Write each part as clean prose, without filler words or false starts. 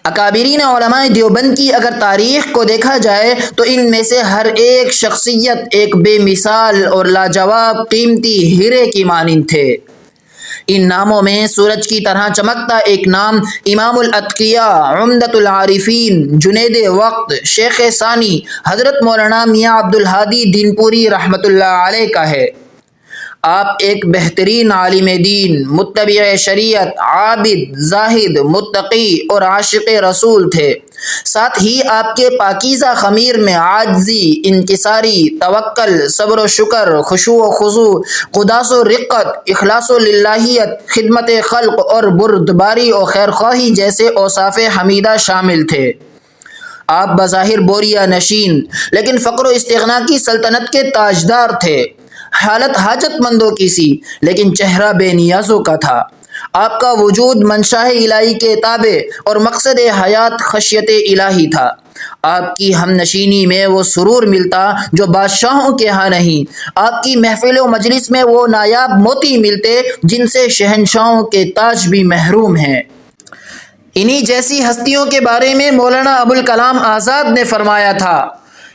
اکابرین علماء دیوبند کی اگر تاریخ کو دیکھا جائے تو ان میں سے ہر ایک شخصیت ایک بے مثال اور لاجواب قیمتی ہیرے کی مانند تھے۔ ان ناموں میں سورج کی طرح چمکتا ایک نام امام الاتقیاء، عمدۃ العارفین، جنید وقت، شیخ ثانی حضرت مولانا میاں عبد الہادی دین پوری رحمۃ اللہ علیہ کا ہے۔ آپ ایک بہترین عالم دین، متبع شریعت، عابد، زاہد، متقی اور عاشق رسول تھے۔ ساتھ ہی آپ کے پاکیزہ خمیر میں عاجزی، انکساری، توکل، صبر و شکر، خشوع و خضوع، قداس و رقت، اخلاص و للہیت، خدمت خلق اور بردباری و خیرخواہی جیسے اوصاف حمیدہ شامل تھے۔ آپ بظاہر بوریا نشین لیکن فقر و استغنا کی سلطنت کے تاجدار تھے۔ حالت حاجت مندوں کی سی لیکن چہرہ بے نیازوں کا تھا۔ آپ کا وجود منشاء الہی کے تابع اور مقصد حیات خشیت الہی تھا۔ آپ کی ہم نشینی میں وہ سرور ملتا جو بادشاہوں کے ہاں نہیں۔ آپ کی محفل و مجلس میں وہ نایاب موتی ملتے جن سے شہنشاہوں کے تاج بھی محروم ہیں۔ انہی جیسی ہستیوں کے بارے میں مولانا ابوالکلام آزاد نے فرمایا تھا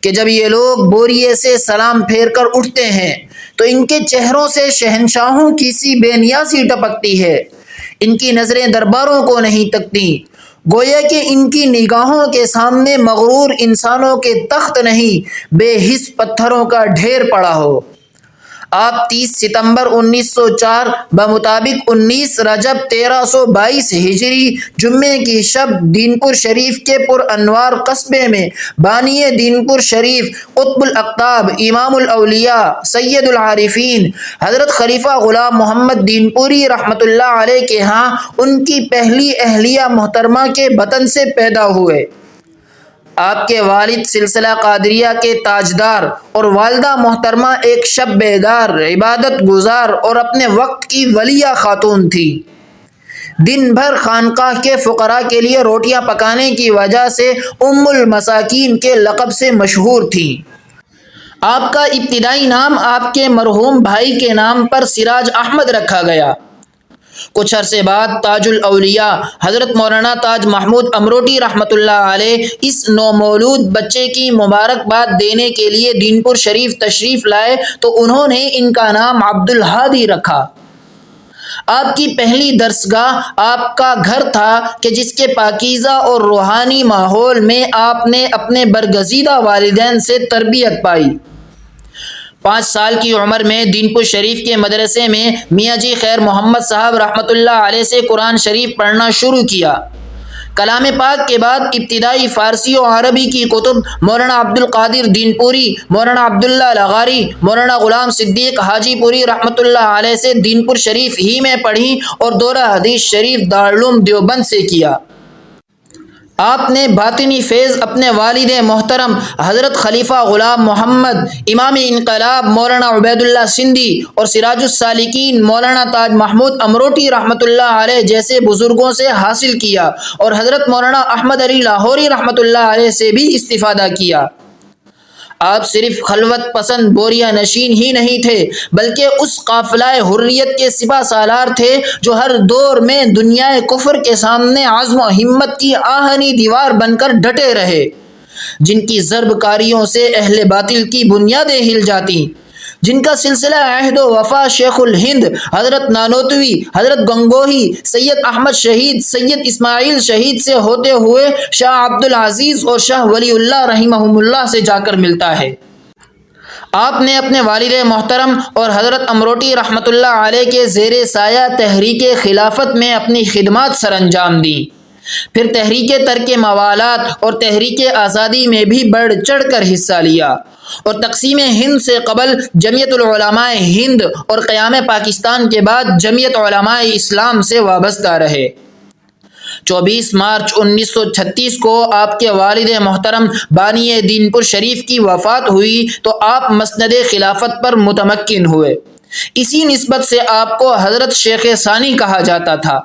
کہ جب یہ لوگ بوریے سے سلام پھیر کر اٹھتے ہیں تو ان کے چہروں سے شہنشاہوں کی سی بے نیازی ٹپکتی ہے۔ ان کی نظریں درباروں کو نہیں تکتی، گویا کہ ان کی نگاہوں کے سامنے مغرور انسانوں کے تخت نہیں بے حس پتھروں کا ڈھیر پڑا ہو۔ آپ 30 ستمبر 1904 بمطابق 19 رجب 1322 ہجری جمعے کی شب دین پور شریف کے پر انوار قصبے میں بانی دین پور شریف قطب الاقطاب امام الاولیاء سید العارفین حضرت خلیفہ غلام محمد دین پوری رحمۃ اللہ علیہ کے ہاں ان کی پہلی اہلیہ محترمہ کے بطن سے پیدا ہوئے۔ آپ کے والد سلسلہ قادریہ کے تاجدار اور والدہ محترمہ ایک شب بیدار، عبادت گزار اور اپنے وقت کی ولیہ خاتون تھی۔ دن بھر خانقاہ کے فقراء کے لیے روٹیاں پکانے کی وجہ سے ام المساکین کے لقب سے مشہور تھیں۔ آپ کا ابتدائی نام آپ کے مرحوم بھائی کے نام پر سراج احمد رکھا گیا۔ کچھ عرصے بعد تاج الاولیاء حضرت مولانا تاج محمود امروٹی رحمۃ اللہ علیہ اس نومولود بچے کی مبارکباد دینے کے لیے دین پور شریف تشریف لائے تو انہوں نے ان کا نام عبد الہادی رکھا۔ آپ کی پہلی درسگاہ آپ کا گھر تھا کہ جس کے پاکیزہ اور روحانی ماحول میں آپ نے اپنے برگزیدہ والدین سے تربیت پائی۔ 5 سال کی عمر میں دین پور شریف کے مدرسے میں میاں جی خیر محمد صاحب رحمۃ اللہ علیہ سے قرآن شریف پڑھنا شروع کیا۔ کلام پاک کے بعد ابتدائی فارسی و عربی کی کتب مولانا عبد القادر دین پوری، مولانا عبداللہ لغاری، مولانا غلام صدیق حاجی پوری رحمۃ اللہ علیہ سے دین پور شریف ہی میں پڑھی اور دورہ حدیث شریف دارالعلوم دیوبند سے کیا۔ آپ نے باطنی فیض اپنے والد محترم حضرت خلیفہ غلام محمد امام انقلاب مولانا عبید اللہ سندھی اور سراج السالکین مولانا تاج محمود امروٹی رحمۃ اللہ علیہ جیسے بزرگوں سے حاصل کیا اور حضرت مولانا احمد علی لاہوری رحمۃ اللہ علیہ سے بھی استفادہ کیا۔ آپ صرف خلوت پسند بوریا نشین ہی نہیں تھے بلکہ اس قافلہ حریت کے سپہ سالار تھے جو ہر دور میں دنیا کفر کے سامنے عزم و ہمت کی آہنی دیوار بن کر ڈٹے رہے، جن کی ضرب کاریوں سے اہل باطل کی بنیادیں ہل جاتی، جن کا سلسلہ عہد و وفا شیخ الہند حضرت نانوتوی، حضرت گنگوہی، سید احمد شہید، سید اسماعیل شہید سے ہوتے ہوئے شاہ عبد العزیز اور شاہ ولی اللہ رحمہم اللہ سے جا کر ملتا ہے۔ آپ نے اپنے والد محترم اور حضرت امروٹی رحمۃ اللہ علیہ کے زیر سایہ تحریک خلافت میں اپنی خدمات سر انجام دیں، پھر تحریک ترک موالات اور تحریک آزادی میں بھی بڑھ چڑھ کر حصہ لیا اور تقسیم ہند سے قبل جمعیت العلماء ہند اور قیام پاکستان کے بعد جمعیت علماء اسلام سے وابستہ رہے۔ 24 مارچ 1936 کو آپ کے والد محترم بانی دین پور شریف کی وفات ہوئی تو آپ مسند خلافت پر متمکن ہوئے۔ اسی نسبت سے آپ کو حضرت شیخ ثانی کہا جاتا تھا۔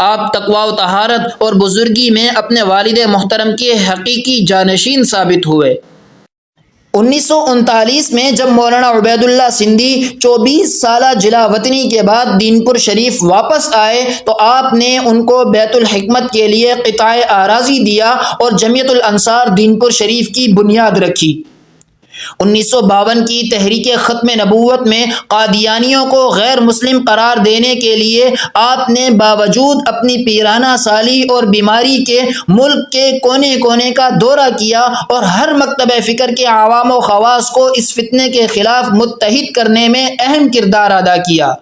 آپ تقوی و طہارت اور بزرگی میں اپنے والد محترم کے حقیقی جانشین ثابت ہوئے۔ 1939 میں جب مولانا عبید اللہ سندھی 24 سالہ جلا وطنی کے بعد دینپور شریف واپس آئے تو آپ نے ان کو بیت الحکمت کے لیے قطع اراضی دیا اور جمعیت الانصار دینپور شریف کی بنیاد رکھی۔ 1952 کی تحریک ختم نبوت میں قادیانیوں کو غیر مسلم قرار دینے کے لیے آپ نے باوجود اپنی پیرانہ سالی اور بیماری کے ملک کے کونے کونے کا دورہ کیا اور ہر مکتب فکر کے عوام و خواص کو اس فتنے کے خلاف متحد کرنے میں اہم کردار ادا کیا۔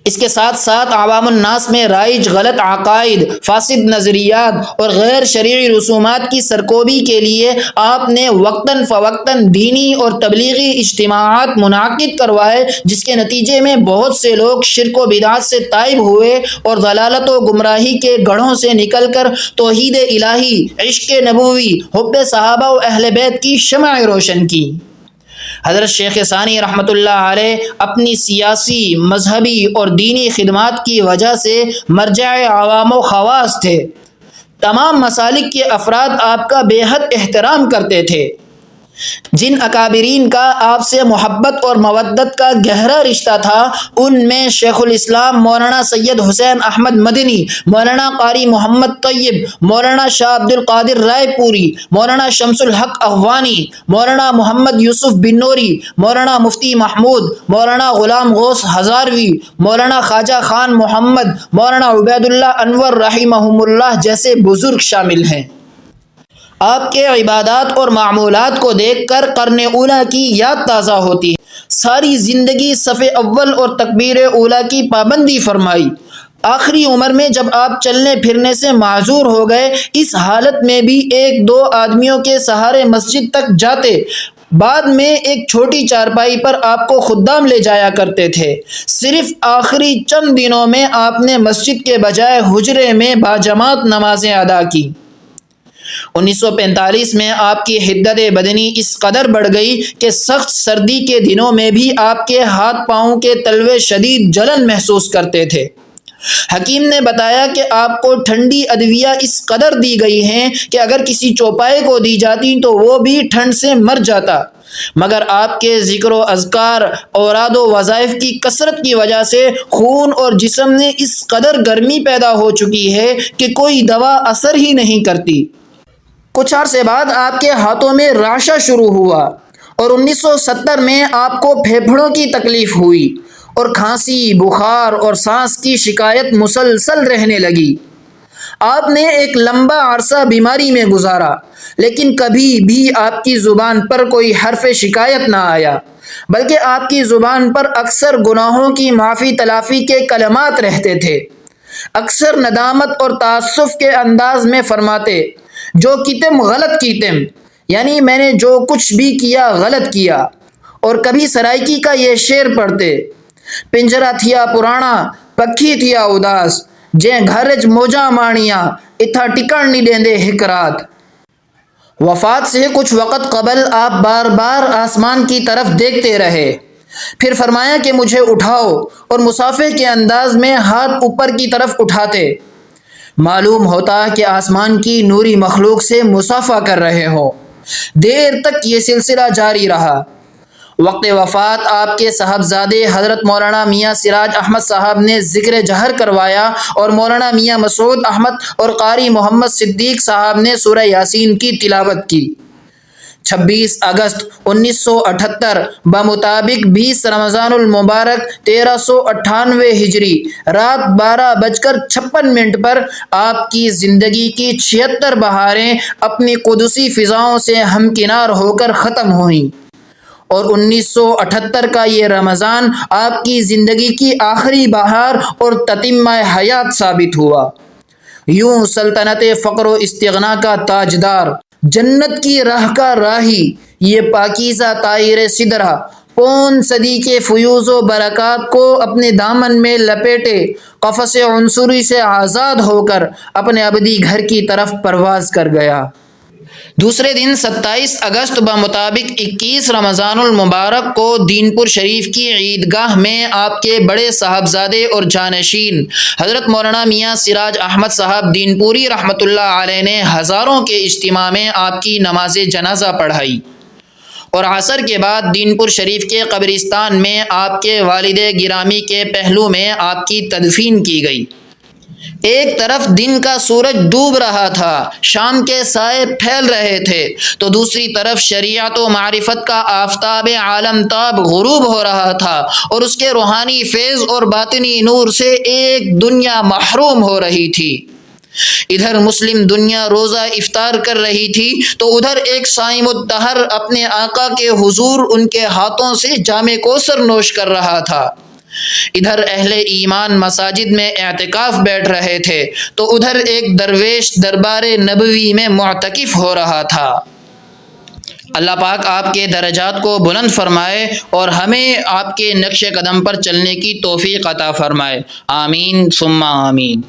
اس کے ساتھ ساتھ عوام الناس میں رائج غلط عقائد، فاسد نظریات اور غیر شرعی رسومات کی سرکوبی کے لیے آپ نے وقتاً فوقتاً دینی اور تبلیغی اجتماعات منعقد کروائے، جس کے نتیجے میں بہت سے لوگ شرک و بدعات سے تائب ہوئے اور ضلالت و گمراہی کے گڑھوں سے نکل کر توحید الہی، عشق نبوی، حب صحابہ و اہل بیت کی شمع روشن کی۔ حضرت شیخ ثانی رحمۃ اللہ علیہ اپنی سیاسی، مذہبی اور دینی خدمات کی وجہ سے مرجع عوام و خواص تھے۔ تمام مسالک کے افراد آپ کا بے حد احترام کرتے تھے۔ جن اکابرین کا آپ سے محبت اور مودت کا گہرا رشتہ تھا، ان میں شیخ الاسلام مولانا سید حسین احمد مدنی، مولانا قاری محمد طیب، مولانا شاہ عبد القادر رائے پوری، مولانا شمس الحق افغانی، مولانا محمد یوسف بن نوری، مولانا مفتی محمود، مولانا غلام غوث ہزاروی، مولانا خواجہ خان محمد، مولانا عبید اللہ انور رحمہم اللہ جیسے بزرگ شامل ہیں۔ آپ کے عبادات اور معمولات کو دیکھ کر قرن اولیٰ کی یاد تازہ ہوتی ہے۔ ساری زندگی صف اول اور تکبیر اولیٰ کی پابندی فرمائی۔ آخری عمر میں جب آپ چلنے پھرنے سے معذور ہو گئے، اس حالت میں بھی ایک دو آدمیوں کے سہارے مسجد تک جاتے، بعد میں ایک چھوٹی چارپائی پر آپ کو خدام لے جایا کرتے تھے۔ صرف آخری چند دنوں میں آپ نے مسجد کے بجائے حجرے میں باجماعت نمازیں ادا کی۔ 1945 میں آپ کی حدت بدنی اس قدر بڑھ گئی کہ سخت سردی کے دنوں میں بھی آپ کے ہاتھ پاؤں کے تلوے شدید جلن محسوس کرتے تھے۔ حکیم نے بتایا کہ آپ کو ٹھنڈی ادویہ اس قدر دی گئی ہیں کہ اگر کسی چوپائے کو دی جاتی تو وہ بھی ٹھنڈ سے مر جاتا، مگر آپ کے ذکر و اذکار، اوراد و وظائف کی کثرت کی وجہ سے خون اور جسم میں اس قدر گرمی پیدا ہو چکی ہے کہ کوئی دوا اثر ہی نہیں کرتی۔ کچھ عرصے بعد آپ کے ہاتھوں میں رعشہ شروع ہوا اور 1970 میں آپ کو پھیپھڑوں کی تکلیف ہوئی اور کھانسی، بخار اور سانس کی شکایت مسلسل رہنے لگی۔ آپ نے ایک لمبا عرصہ بیماری میں گزارا، لیکن کبھی بھی آپ کی زبان پر کوئی حرف شکایت نہ آیا، بلکہ آپ کی زبان پر اکثر گناہوں کی معافی تلافی کے کلمات رہتے تھے۔ اکثر ندامت اور تاسف کے انداز میں فرماتے، جو کیتم غلط کیتم، یعنی میں نے جو کچھ بھی کیا غلط کیا۔ اور کبھی سرائکی کا یہ شعر پڑھتے، پنجرا تھیا پرانا، پکھی تھیا اداس، جیں گھرج موجاں مانیاں، اتھا ٹکن نہیں دیندے ہک رات۔ وفات سے کچھ وقت قبل آپ بار بار آسمان کی طرف دیکھتے رہے، پھر فرمایا کہ مجھے اٹھاؤ، اور مسافر کے انداز میں ہاتھ اوپر کی طرف اٹھاتے۔ معلوم ہوتا کہ آسمان کی نوری مخلوق سے مصافحہ کر رہے ہوں۔ دیر تک یہ سلسلہ جاری رہا۔ وقت وفات آپ کے صاحبزادے حضرت مولانا میاں سراج احمد صاحب نے ذکر جہر کروایا اور مولانا میاں مسعود احمد اور قاری محمد صدیق صاحب نے سورہ یاسین کی تلاوت کی۔ 26 اگست 1978 بمطابق 20 رمضان المبارک 1398 ہجری رات 12:56 پر آپ کی زندگی کی 76 بہاریں اپنی قدسی فضاؤں سے ہمکنار ہو کر ختم ہوئیں، اور 1978 کا یہ رمضان آپ کی زندگی کی آخری بہار اور تتمہ حیات ثابت ہوا۔ یوں سلطنت فقر و استغنا کا تاجدار، جنت کی راہ کا راہی، یہ پاکیزہ طائر سدرہ پون صدی کے فیوز و برکات کو اپنے دامن میں لپیٹے قفس عنصری سے آزاد ہو کر اپنے ابدی گھر کی طرف پرواز کر گیا۔ دوسرے دن 27 اگست بمطابق 21 رمضان المبارک کو دینپور شریف کی عیدگاہ میں آپ کے بڑے صاحبزادے اور جانشین حضرت مولانا میاں سراج احمد صاحب دینپوری رحمۃ اللہ علیہ نے ہزاروں کے اجتماع میں آپ کی نماز جنازہ پڑھائی۔ اور عصر کے بعد دین پور شریف کے قبرستان میں آپ کے والد گرامی کے پہلو میں آپ کی تدفین کی گئی۔ ایک طرف دن کا سورج ڈوب رہا تھا، شام کے سائے پھیل رہے تھے، تو دوسری طرف شریعت و معرفت کا آفتاب عالم تاب غروب ہو رہا تھا، اور اس کے روحانی فیض اور باطنی نور سے ایک دنیا محروم ہو رہی تھی۔ ادھر مسلم دنیا روزہ افطار کر رہی تھی، تو ادھر ایک صائم الدہر اپنے آقا کے حضور ان کے ہاتھوں سے جام کوثر نوش کر رہا تھا۔ ادھر اہل ایمان مساجد میں اعتکاف بیٹھ رہے تھے، تو ادھر ایک درویش دربار نبوی میں معتکف ہو رہا تھا۔ اللہ پاک آپ کے درجات کو بلند فرمائے اور ہمیں آپ کے نقش قدم پر چلنے کی توفیق عطا فرمائے، آمین ثم آمین۔